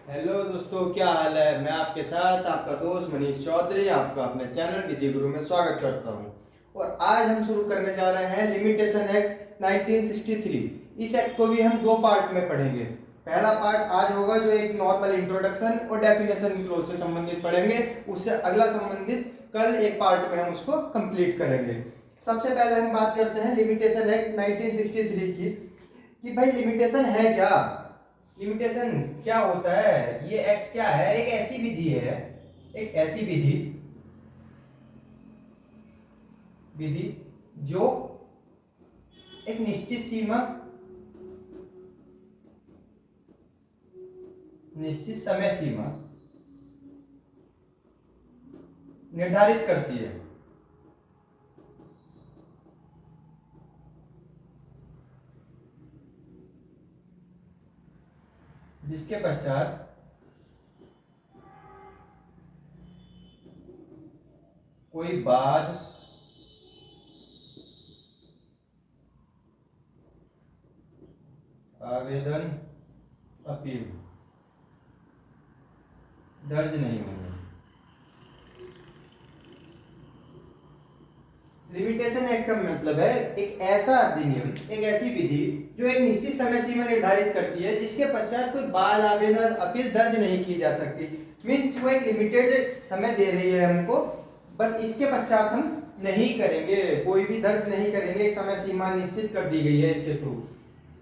Hello दोस्तों, क्या हाल है। मैं आपके साथ आपका दोस्त मनीष चौधरी आपका अपने चैनल विधि गुरु में स्वागत करता हूं। और आज हम शुरू करने जा रहे हैं लिमिटेशन एक्ट 1963। इस एक्ट को भी हम दो पार्ट में पढ़ेंगे। पहला पार्ट आज होगा जो एक नॉर्मल इंट्रोडक्शन और डेफिनेशन क्लोज से संबंधित पढ़ेंगे। उससे अगला संबंधित कल एक पार्ट में हम उसको कंप्लीट करेंगे। सबसे पहले हम बात करते हैं लिमिटेशन एक्ट 1963 की कि भाई लिमिटेशन है क्या। लिमिटेशन क्या होता है, ये एक्ट क्या है। एक ऐसी विधि है, एक ऐसी विधि विधि जो एक निश्चित सीमा, निश्चित समय सीमा निर्धारित करती है। जिसके पश्चात कोई वाद, आवेदन, अपील दर्ज नहीं होंगे। लिमिटेशन एक्ट का मतलब है एक ऐसा अधिनियम, एक ऐसी विधि जो एक निश्चित समय सीमा निर्धारित करती है जिसके पश्चात कोई वाद, आवेदन, अपील दर्ज नहीं की जा सकती। मीन्स वो एक लिमिटेड समय दे रही है हमको, बस इसके पश्चात हम नहीं करेंगे, कोई भी दर्ज नहीं करेंगे। एक समय सीमा निश्चित कर दी गई है इसके थ्रू।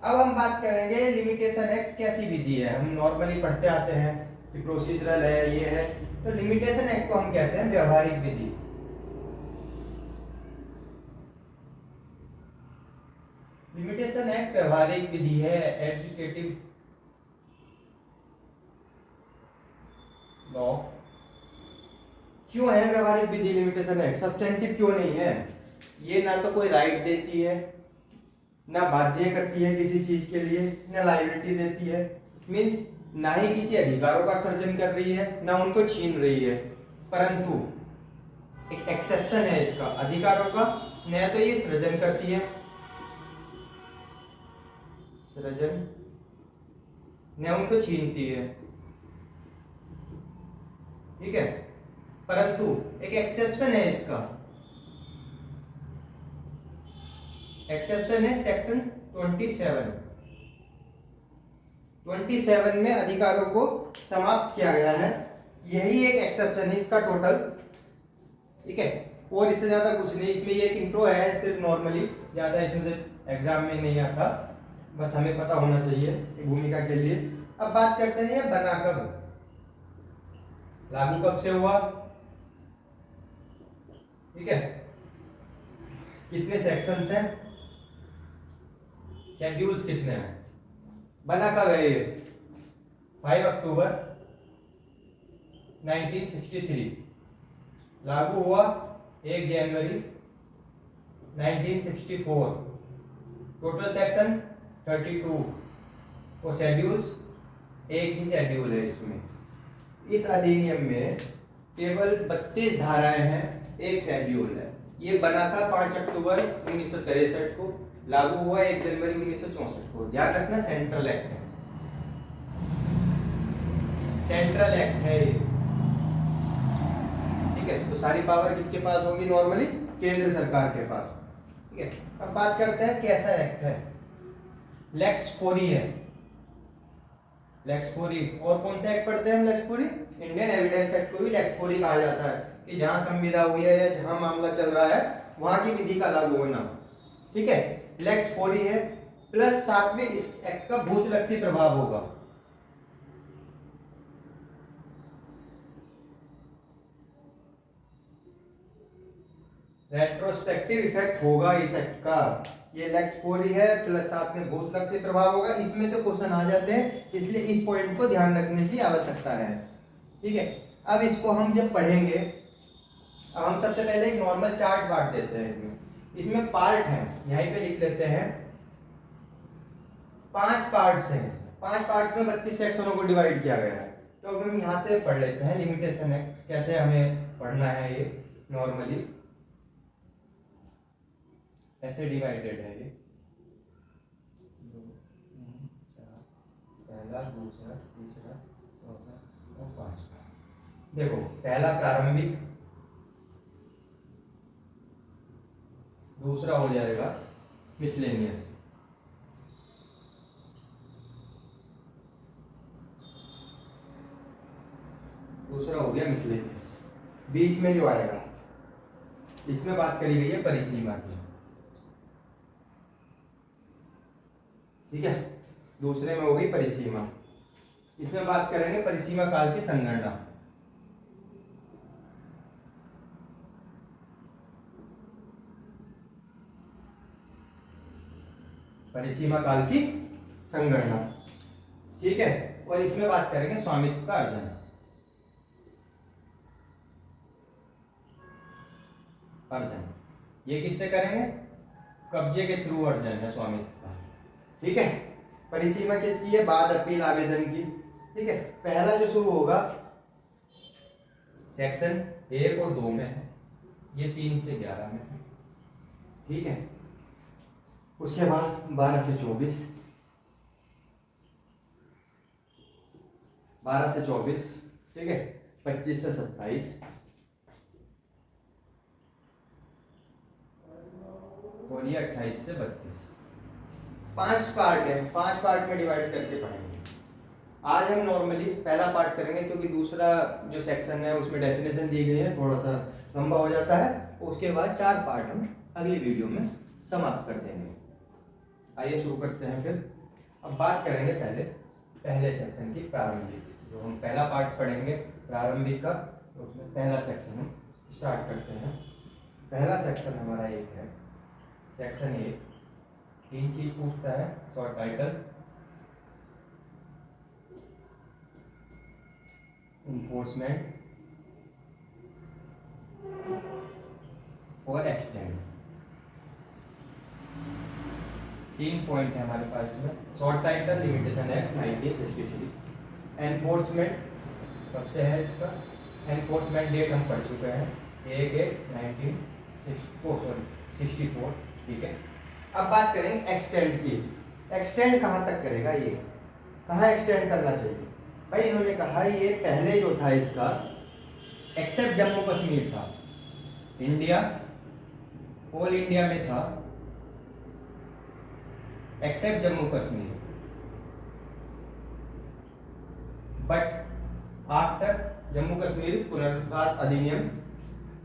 अब हम बात करेंगे लिमिटेशन एक्ट कैसी विधि है। हम नॉर्मली पढ़ते आते हैं कि प्रोसीजरल है, ये है। तो लिमिटेशन एक्ट को हम कहते हैं व्यवहारिक विधि। लिमिटेशन एक्ट व्यवहारिक विधि है, एजुकेटिव लॉ। क्यों है व्यवहारिक विधि लिमिटेशन एक्ट, सब्सटेंटिव क्यों नहीं है। ये ना तो कोई राइट देती है, ना बाध्य करती है किसी चीज के लिए, ना लायबिलिटी देती है। मीन्स ना ही किसी अधिकारों का सर्जन कर रही है, ना उनको छीन रही है। परंतु एक एक्सेप्शन है इसका, अधिकारों का न तो ये सृजन करती है, सृजन, न उनको छीनती है। ठीक है, परंतु एक एक्सेप्शन है इसका। एक्सेप्शन है सेक्शन 27 में अधिकारों को समाप्त किया गया है। यही एक एक्सेप्शन है इसका टोटल। ठीक है, और इससे ज्यादा कुछ नहीं। इसमें ये एक इंट्रो है सिर्फ, नॉर्मली ज्यादा इसमें से एग्जाम में नहीं आता, बस हमें पता होना चाहिए भूमिका के लिए। अब बात करते हैं ये बना कब, लागू कब से हुआ। ठीक है, कितने सेक्शंस हैं, शेड्यूल्स कितने हैं, बना कब है ये 5 अक्टूबर 1963, लागू हुआ 1 जनवरी 1964। टोटल सेक्शन 32 और शेड्यूल्स एक ही शेड्यूल है इसमें। इस अधिनियम में केवल 32 धाराएं हैं, एक शेड्यूल है। ये बना था 5 अक्टूबर 1963 को, लागू हुआ 1 जनवरी 1964 को। ध्यान रखना सेंट्रल एक्ट है, सेंट्रल एक्ट है ये। ठीक है, तो सारी पावर किसके पास होगी, नॉर्मली केंद्र सरकार के पास। ठीक है, अब बात करते हैं कैसा एक्ट है। लेक्स फोरी है, लेक्स फोरी। और कौन सा एक्ट पढ़ते हैं हम, लेक्स फोरी, इंडियन एविडेंस एक्ट को भी लेक्स फोरी कहा जाता है कि जहां संविदा हुई है या जहां मामला चल रहा है वहां की विधि का लागू होना। ठीक है, लेक्स फोरी है, प्लस साथ में इस एक्ट का भूतलक्षी प्रभाव होगा। रेट्रोस्पेक्टिव इफेक्ट होगा इस एक्ट का। ये लेक्स फोरी है, प्लस साथ में भूतलक्षी प्रभाव होगा। इसमें से क्वेश्चन आ जाते हैं, इसलिए इस पॉइंट को ध्यान रखने की आवश्यकता है। ठीक है, अब इसको हम जब पढ़ेंगे, अब हम सबसे पहले एक नॉर्मल चार्ट बांट देते हैं। इसमें पार्ट है, यहीं पे लिख लेते हैं 5 पार्ट्स हैं। 5 पार्ट्स में 32 सेक्शनों को डिवाइड किया गया है। तो अब हम यहाँ से पढ़ लेते हैं लिमिटेशन एक्ट कैसे हमें पढ़ना है। ये नॉर्मली ऐसे डिवाइडेड है ये, 2 3 4, पहला, दूसरा, तीसरा, और 5। देखो पहला प्रारंभिक, दूसरा हो जाएगा मिसलेनियस, दूसरा हो गया मिसलेनियस। बीच में जो आएगा इसमें बात करी गई है परिसीमा की, ठीक है। दूसरे में होगी परिसीमा, इसमें बात करेंगे परिसीमा काल की संगणना। परिसीमा काल की संगणना, ठीक है। और इसमें बात करेंगे स्वामित्व का अर्जन। अर्जन ये किससे करेंगे? कब्जे के थ्रू अर्जन है स्वामित्व का, ठीक है। परिसीमा किसकी है? बाद अपील आवेदन की, ठीक है। पहला जो शुरू होगा सेक्शन 1 और 2 में है, ये 3 से 11 में है, ठीक है। उसके बाद 12 से 24, 12 से 24, ठीक है। 25 से 27 और ये 28 से 32। 5 पार्ट है, 5 पार्ट में डिवाइड करके पढ़ेंगे। आज हम नॉर्मली पहला पार्ट करेंगे क्योंकि दूसरा जो सेक्शन है उसमें डेफिनेशन दी गई है, थोड़ा सा लंबा हो जाता है। उसके बाद 4 पार्ट हम अगली वीडियो में समाप्त कर देंगे। आइए शुरू करते हैं फिर। अब बात करेंगे पहले सेक्शन की, प्रारंभिक। जो हम पहला पार्ट पढ़ेंगे प्रारंभिक का, तो उसमें पहला सेक्शन हम स्टार्ट करते हैं। पहला सेक्शन हमारा एक है, सेक्शन 1। 3 चीज पूछता है, शॉर्ट टाइटल, इन्फोर्समेंट और एक्सटेंड। 3 पॉइंट है हमारे पास इसमें। Short title, limitation act 1963। Enforcement कब से है इसका? एनफोर्समेंट डेट हम पढ़ चुके हैं, 1/8/1964, ठीक है। अब बात करेंगे एक्सटेंड की। एक्सटेंड कहाँ तक करेगा? ये कहाँ एक्सटेंड करना चाहिए भाई? इन्होंने कहा ये पहले जो था इसका एक्सेप्ट जम्मू कश्मीर था, इंडिया ऑल इंडिया में था, except Jammu Kashmir. But after Jammu Kashmir पुनर्विकास अधिनियम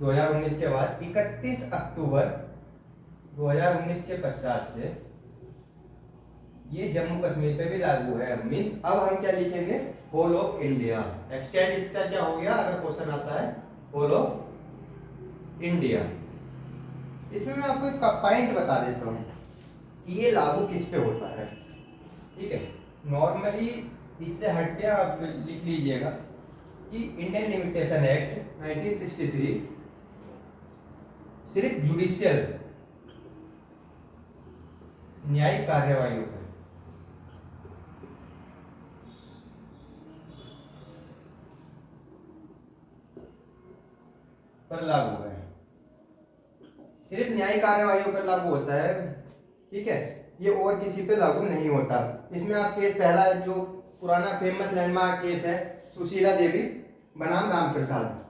2019 के बाद 31 अक्टूबर 2019 के पश्चात से ये जम्मू कश्मीर पे भी लागू है। मीन्स अब हम क्या लिखेंगे? Whole of India. एक्सटेंड इसका क्या हो गया अगर क्वेश्चन आता है? Whole of India. इसमें मैं आपको एक पॉइंट बता देता हूँ कि ये लागू किस पे होता है, ठीक है। नॉर्मली इससे हटके आप लिख लीजिएगा कि इंडियन लिमिटेशन एक्ट 1963 सिर्फ जुडिशियल न्यायिक कार्यवाही पर लागू है, सिर्फ न्यायिक कार्यवाही पर लागू होता है, ठीक है। ये और किसी पे लागू नहीं होता। इसमें आप केस पहला जो पुराना फेमस लैंडमार्क केस है सुशीला देवी बनाम रामप्रसाद,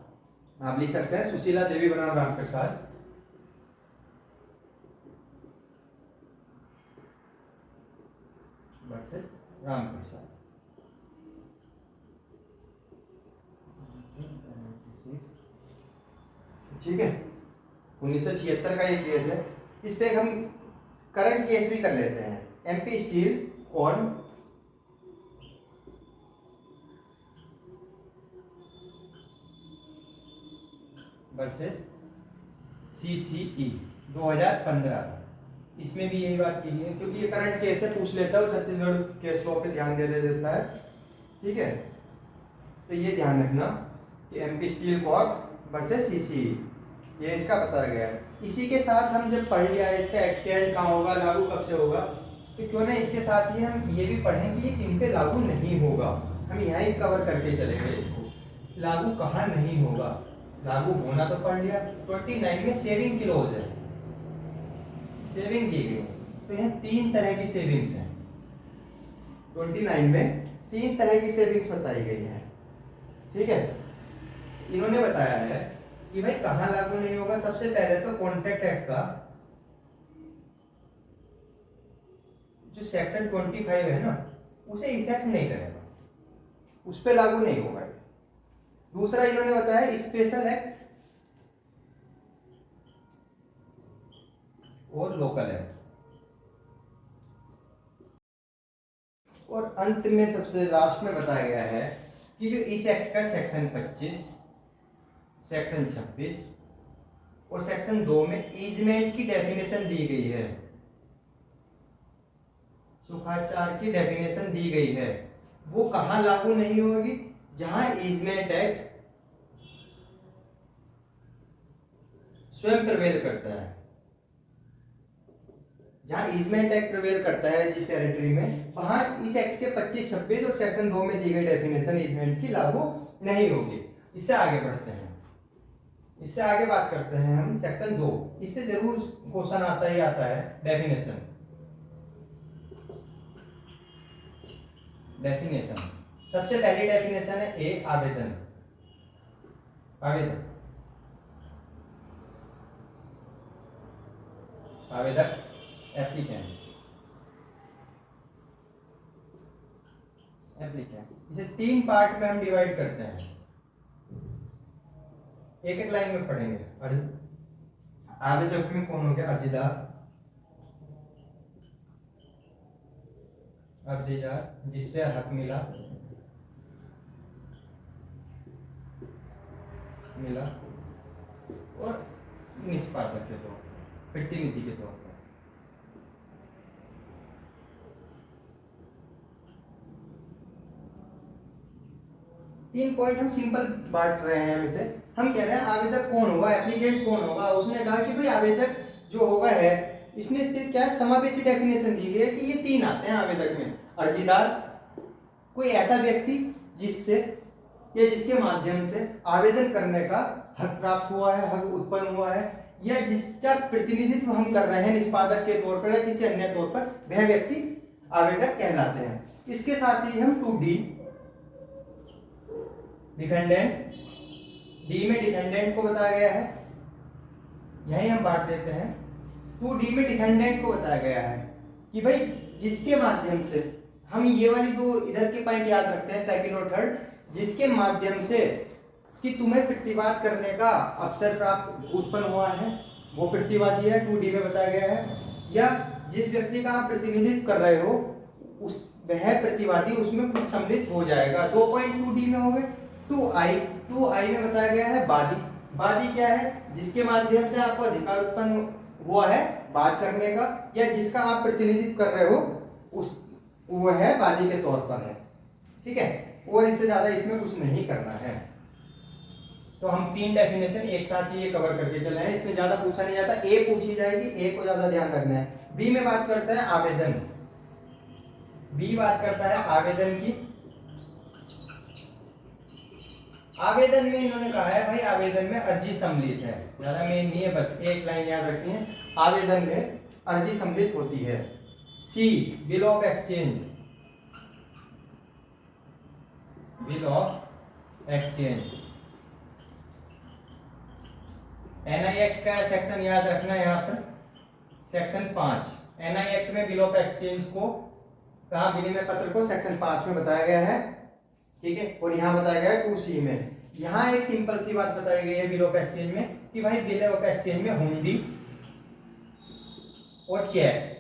आप लिख सकते हैं सुशीला देवी बनाम रामप्रसाद। वर्सेस रामप्रसाद, ठीक है। 1976 का ये केस है। इस पे हम करंट केस भी कर लेते हैं, MP steel corn versus CCE 2015। इसमें भी यही बात की है क्योंकि ये करंट केस है, पूछ लेता है छत्तीसगढ़ केस लॉ पे ध्यान दे देता है, ठीक है। तो ये ध्यान रखना कि MP steel Corp versus CCE, ये इसका बताया गया है। इसी के साथ हम जब पढ़ लिया है इसका एक्सटेंड कहाँ होगा, लागू कब से होगा, तो क्यों ना इसके साथ ही हम ये भी पढ़ें कि ये किन पे लागू नहीं होगा। हम यहाँ ही कवर करके चलेंगे इसको, लागू कहाँ नहीं होगा। लागू होना तो पढ़ लिया। 29 में सेविंग की लॉज है, सेविंग की गई, तो यहाँ 3 तरह की सेविंग्स हैं 29 में। तीन तरह की सेविंग्स बताई गई है। ठीक है, इन्होंने बताया है कि भाई कहाँ लागू नहीं होगा। सबसे पहले तो कॉन्ट्रैक्ट एक्ट का जो सेक्शन 25 है ना, उसे इफेक्ट नहीं करेगा, उस पर लागू नहीं होगा। दूसरा इन्होंने बताया स्पेशल एक्ट और लोकल एक्ट। और अंत में सबसे लास्ट में बताया गया है कि जो इस एक्ट का सेक्शन 25, सेक्शन 26 और सेक्शन 2 में ईजमेंट की डेफिनेशन दी गई है, सुखाचार की डेफिनेशन दी गई है, वो कहां लागू नहीं होगी? जहां ईजमेंट एक्ट स्वयं प्रवेल करता है, जहां ईजमेंट एक्ट प्रवेल करता है जिस टेरिटरी में, वहां इस एक्ट के 25, 26 और सेक्शन 2 में दी गई डेफिनेशन ईजमेंट की लागू नहीं होगी। इससे आगे बढ़ते हैं, इससे आगे बात करते हैं हम सेक्शन 2। इससे जरूर क्वेश्चन आता ही आता है। डेफिनेशन सबसे पहली डेफिनेशन है ए, आवेदन। आवेदन, आवेदक, एप्लीकेंट। इसे तीन पार्ट में हम डिवाइड करते हैं, एक एक लाइन में पढ़ेंगे। आवेदक में कौन हो गया? अर्जीदार, अर्जीदार जिससे हक मिला और निष्पादक के तौर पर, प्रतिनिधि के तौर पर। तीन पॉइंट हम सिंपल बांट रहे हैं इसे। हम कह रहे हैं आवेदक कौन होगा, एप्लीकेंट कौन होगा। उसने कहा कि भाई आवेदक जो होगा है, इसने सिर्फ क्या समावेशी डेफिनेशन दी है कि ये तीन आते हैं आवेदक में। अर्जीदार, कोई ऐसा व्यक्ति जिससे या जिसके माध्यम से आवेदन करने का हक प्राप्त हुआ है, हक उत्पन्न हुआ है, या जिसका प्रतिनिधित्व हम कर रहे हैं निष्पादक के तौर पर या किसी अन्य तौर पर, वह व्यक्ति आवेदक कहलाते हैं। इसके साथ ही हम 2D डिफेंडेंट, डी में डिफेंडेंट को बताया गया है, यही हम बांट देते हैं। 2D में डिफेंडेंट को बताया गया है कि भाई जिसके माध्यम से, हम ये वाली दो इधर के पॉइंट याद रखते हैं, सेकंड और थर्ड, जिसके माध्यम से कि तुम्हें प्रतिवाद करने का अवसर प्राप्त उत्पन्न हुआ है, वो प्रतिवादी है, 2D में बताया गया है। या जिस व्यक्ति का आप प्रतिनिधित्व कर रहे हो, उस वह प्रतिवादी उसमें खुद सम्मिलित हो जाएगा। 2 पॉइंट 2D में हो गए। 2I में बताया गया है वादी। वादी क्या है? जिसके माध्यम से आपको अधिकार उत्पन्न हुआ है बात करने का, या जिसका आप प्रतिनिधित्व कर रहे हो, उस वो है वादी के तौर पर है। ठीक है, और इससे ज्यादा इसमें कुछ नहीं करना है। तो हम तीन डेफिनेशन एक साथ ही ये कवर करके चले हैं, इसमें ज्यादा पूछा नहीं जाता। ए पूछी जाएगी, ए को ज्यादा ध्यान रखना है। बी में बात करता है आवेदन। बी बात करता है आवेदन की। आवेदन में इन्होंने कहा है भाई आवेदन में अर्जी सम्मिलित है, ज्यादा मेन नहीं है, बस एक लाइन याद रखनी है, आवेदन में अर्जी सम्मिलित होती है। C, bill of exchange. Bill of exchange, NI act का सेक्शन याद रखना है यहाँ पर, सेक्शन 5। एनआई एक्ट में बिल ऑफ एक्सचेंज को, कहा विनिमय पत्र को, सेक्शन 5 में बताया गया है। ठीक है, और यहाँ बताया गया है 2C में। यहाँ एक सिंपल सी बात बताई गई है बिल ऑफ एक्सचेंज में कि भाई बिल ऑफ एक्सचेंज में हुंडी और चेक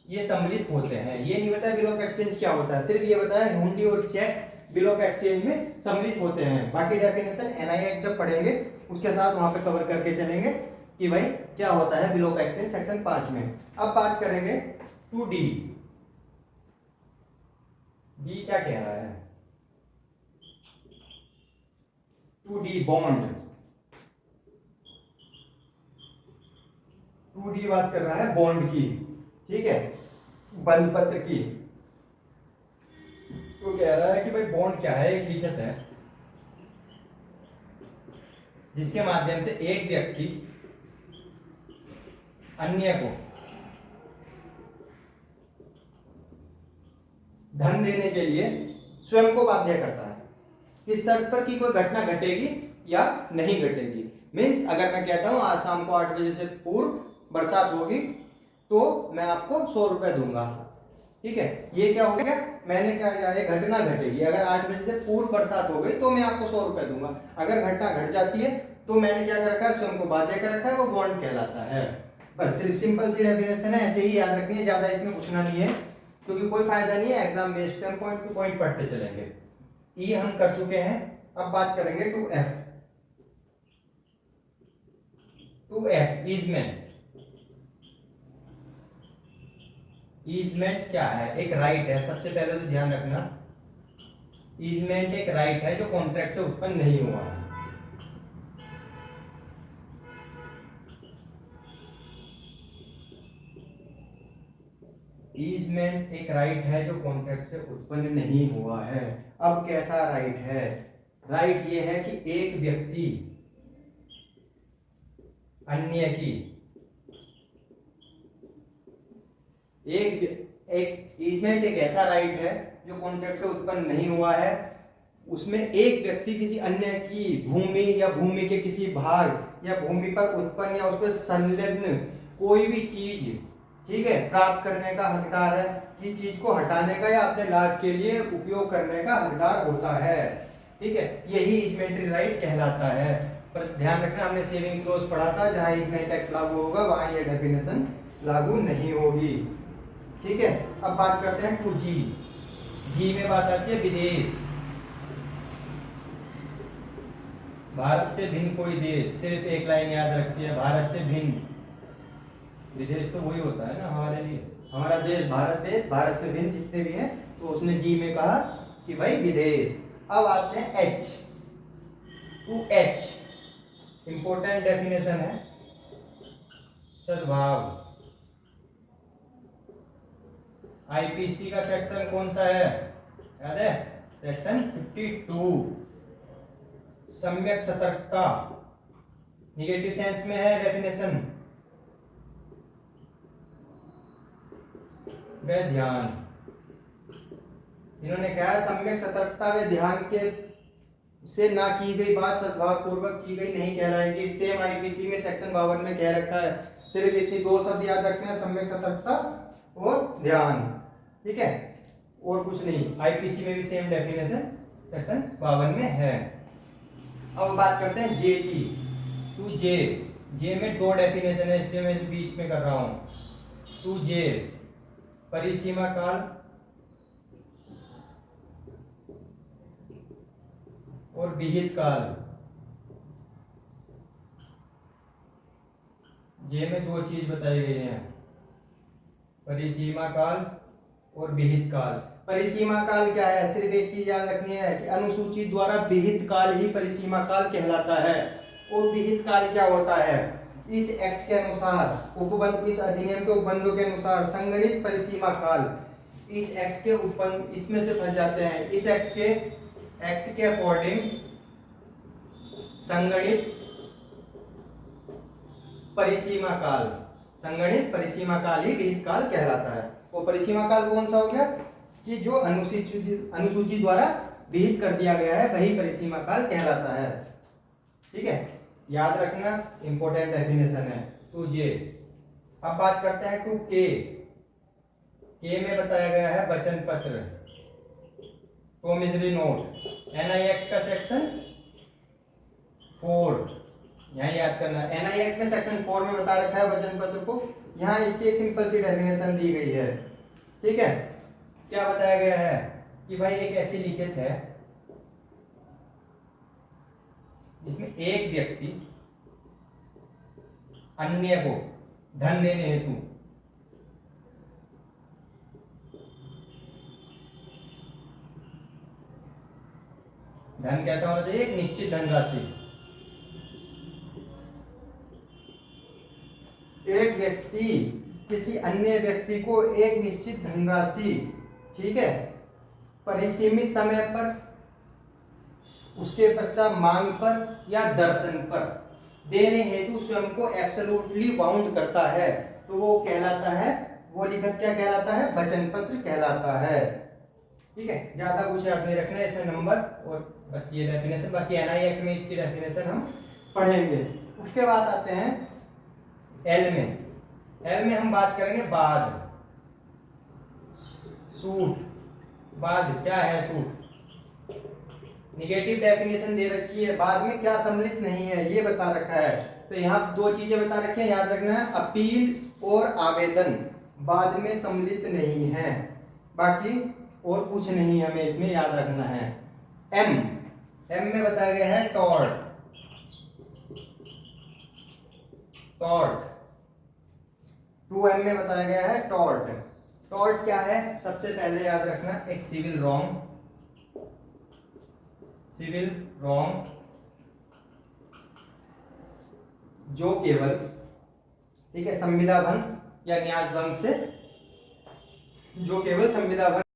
ये सम्मिलित होते हैं। ये नहीं बताया बिल ऑफ एक्सचेंज क्या होता है, सिर्फ ये बताया हुंडी और चेक बिल ऑफ एक्सचेंज में सम्मिलित होते हैं। बाकी डेफिनेशन एनआई एक्ट जब पढ़ेंगे उसके साथ वहां पे कवर करके चलेंगे कि भाई क्या होता है बिल ऑफ एक्सचेंज, सेक्शन 5 में। अब बात करेंगे 2D। डी क्या कह रहा है? 2D bond. 2D बात कर रहा है बॉन्ड की, ठीक है, बंध पत्र की। तो कह रहा है कि भाई बॉन्ड क्या है? एक लिखित है जिसके माध्यम से एक व्यक्ति अन्य को धन देने के लिए स्वयं को बाध्य करता है इस शर्त पर कि कोई घटना घटेगी या नहीं घटेगी। मीन्स अगर मैं कहता हूँ आज शाम को 8 बजे से पूर्व बरसात होगी तो मैं आपको 100 रुपए दूंगा। ठीक है, ये क्या हो गया, मैंने क्या किया, ये घटना घटेगी, अगर 8 बजे से पूर्व बरसात हो गई तो मैं आपको 100 रुपए दूंगा। अगर घटना घट जाती है तो मैंने क्या कर रखा है, स्वयं को बाध्य कर रखा है, वो बॉन्ड कहलाता है। बस सिर्फ सिंपल सी डेफिनेशन है, ऐसे ही याद रखनी है, ज्यादा इसमें पूछना नहीं है क्योंकि कोई फायदा नहीं है एग्जाम वेस्ट, हम पॉइंट टू पॉइंट पढ़ते चलेंगे। ये हम कर चुके हैं, अब बात करेंगे two F. Two F easement. Easement क्या है, एक राइट है, सबसे पहले तो ध्यान रखना ईजमेंट एक राइट है जो कॉन्ट्रैक्ट से उत्पन्न नहीं हुआ है। ईजमेंट एक राइट है जो कॉन्ट्रैक्ट से उत्पन्न नहीं हुआ है। अब कैसा राइट है, राइट ये है कि एक व्यक्ति अन्य की एक ईजमेंट एक ऐसा राइट है जो कॉन्ट्रैक्ट से उत्पन्न नहीं हुआ है। उसमें एक व्यक्ति किसी अन्य की भूमि या भूमि के किसी भाग या भूमि पर उत्पन्न या उस पर संलग्न कोई भी चीज, ठीक है, प्राप्त करने का हकदार है, कि चीज को हटाने का या अपने लाभ के लिए उपयोग करने का हकदार होता है। ठीक है, यही ईजमेंटरी राइट कहलाता है। पर ध्यान रखना, हमने सेविंग क्लोज पढ़ा था, जहां ईजमेंट एक्ट लागू होगा वहां यह डेफिनेशन लागू नहीं होगी। ठीक है, अब बात करते हैं टू जी। जी में बात आती है विदेश। भारत से भिन्न कोई देश, सिर्फ एक लाइन याद रखती है, भारत से भिन्न। विदेश तो वही होता है ना हमारे लिए, हमारा देश भारत देश, भारत से भिन्न जितने भी हैं, तो उसने जी में कहा कि भाई विदेश। अब आते हैं H. Two H important definition है, सद्भाव। आईपीसी का सेक्शन कौन सा है, याद है, सेक्शन 52। सम्यक सतर्कता, निगेटिव सेंस में है डेफिनेशन, व ध्यान। इन्होंने कहा सम्यक सतर्कता व ध्यान के से ना की गई बात सद्भाव पूर्वक की गई नहीं कहलाएगी। सेम आईपीसी में सेक्शन 52 में कह रखा है, सिर्फ इतनी दो शब्द याद रखने हैं, सम्यक सतर्कता और ध्यान। ठीक है, और कुछ नहीं। आईपीसी में भी सेम डेफिनेशन सेक्शन 52 में है। अब बात करते हैं जे की। टू जे, जे में दो डेफिनेशन है इसलिए मैं बीच में कर रहा हूं। टू जे परिसीमा काल और विहित काल। जे में दो चीज बताई गई हैं, परिसीमा काल और विहित काल। परिसीमा काल क्या है, सिर्फ एक चीज याद रखनी है कि अनुसूची द्वारा विहित काल ही परिसीमा काल कहलाता है। और विहित काल क्या होता है, इस एक्ट के अनुसार उपबंध, इस अधिनियम के उपबंधों के अनुसार संगणित परिसीमा काल, इस एक्ट के उपबंध इसमें से फंस जाते हैं। इस एक्ट के अकॉर्डिंग संगणित परिसीमा काल, संगणित परिसीमा काल ही विहित काल कहलाता है। वो परिसीमा काल कौन सा हो गया कि जो अनुसूची द्वारा विहित कर दिया गया है वही परिसीमा काल कहलाता है। ठीक है, याद रखना, इंपॉर्टेंट डेफिनेशन है टू जे। अब बात करते हैं टू के। के में बताया गया है वचन पत्र, प्रोमिसरी नोट। एनआई एक्ट का सेक्शन 4, यहां याद करना, एनआई एक्ट में सेक्शन 4 में बता रखा है वचन पत्र को। यहां इसकी एक सिंपल सी डेफिनेशन दी गई है। ठीक है, क्या बताया गया है कि भाई एक ऐसी लिखित है जिसमें एक व्यक्ति अन्य को धन देने हेतु धन कैसा होना चाहिए, एक निश्चित धनराशि, एक व्यक्ति किसी अन्य व्यक्ति को एक निश्चित धनराशि, ठीक है, परिसीमित समय पर, उसके पश्चात मांग पर या दर्शन पर देने हेतु स्वयं को एब्सोल्युटली बाउंड करता है, तो वो कहलाता है, वो लिखत क्या कहलाता है, वचन पत्र कहलाता है। ठीक है, ज्यादा कुछ याद नहीं रखना है इसमें नंबर और बस ये डेफिनेशन, बाकी एनआई एक्ट में इसकी डेफिनेशन हम पढ़ेंगे। उसके बाद आते हैं एल में। एल में हम बात करेंगे बाद, सूट। बाद क्या है? सूट। निगेटिव डेफिनेशन दे रखी है, बाद में क्या सम्मिलित नहीं है ये बता रखा है। तो यहाँ दो चीजें बता रखी है, याद रखना है, अपील और आवेदन बाद में सम्मिलित नहीं है, बाकी और कुछ नहीं हमें इसमें याद रखना है। एम, एम में बताया गया है टॉर्ट, टॉर्ट। 2M में बताया गया है टॉर्ट। टॉर्ट क्या है? सबसे पहले याद रखना, एक सिविल रॉन्ग, सिविल रॉन्ग जो केवल, ठीक है, संविदा भंग या न्यास भंग से, जो केवल संविदा भंग